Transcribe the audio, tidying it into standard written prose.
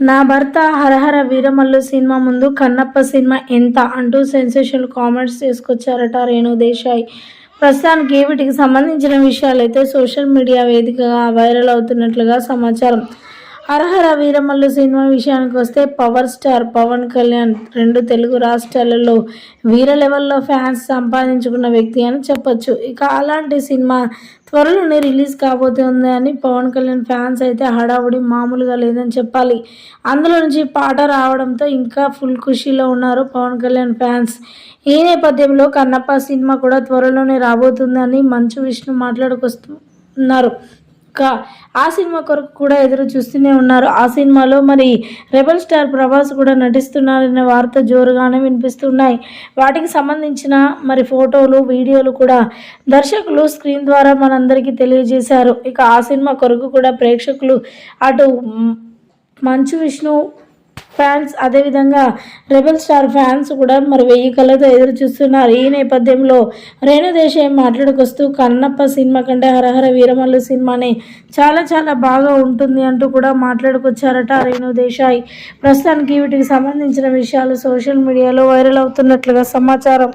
నా భర్త హరహర వీరమల్లు సినిమా ముందు కన్నప్ప సినిమా ఎంత అంటూ సెన్సేషనల్ కామెంట్స్ తీసుకొచ్చారట రేణు దేశాయ్. ప్రస్తుతానికి వీటికి సంబంధించిన విషయాలైతే సోషల్ మీడియా వేదికగా వైరల్ అవుతున్నట్లుగా సమాచారం. హరహర వీరమల్లు సినిమా విషయానికి వస్తే పవర్ స్టార్ పవన్ కళ్యాణ్ 2 తెలుగు రాష్ట్రాలలో వీర లెవెల్లో ఫ్యాన్స్ సంపాదించుకున్న వ్యక్తి అని చెప్పొచ్చు. ఇక అలాంటి సినిమా త్వరలోనే రిలీజ్ కాబోతుంది అని పవన్ కళ్యాణ్ ఫ్యాన్స్ అయితే హడావుడి మామూలుగా లేదని చెప్పాలి. అందులో నుంచి పాట రావడంతో ఇంకా ఫుల్ ఖుషీలో ఉన్నారు పవన్ కళ్యాణ్ ఫ్యాన్స్. ఈ నేపథ్యంలో కన్నప్ప సినిమా కూడా త్వరలోనే రాబోతుందని మంచు విష్ణు మాట్లాడుకొస్తున్నారు. ఆ సినిమా కొరకు కూడా ఎదురు చూస్తూనే ఉన్నారు. ఆ సినిమాలో మరి రెబల్ స్టార్ ప్రభాస్ కూడా నటిస్తున్నారనే వార్త జోరుగానే వినిపిస్తున్నాయి. వాటికి సంబంధించిన మరి ఫోటోలు, వీడియోలు కూడా దర్శకులు స్క్రీన్ ద్వారా మనందరికీ తెలియజేశారు. ఇక ఆ సినిమా కొరకు కూడా ప్రేక్షకులు అటు మంచు విష్ణు ఫ్యాన్స్ అదేవిధంగా రెబల్ స్టార్ ఫ్యాన్స్ కూడా మరి 1000 కళ్ళతో ఎదురు చూస్తున్నారు. ఈ నేపథ్యంలో రేణు దేశాయ్ మాట్లాడుకొస్తూ కన్నప్ప సినిమా కంటే హరహర వీరమల్లు సినిమానే చాలా బాగా ఉంటుంది అంటూ కూడా మాట్లాడుకొచ్చారట రేణు దేశాయ్. ప్రస్తుతానికి వీటికి సంబంధించిన విషయాలు సోషల్ మీడియాలో వైరల్ అవుతున్నట్లుగా సమాచారం.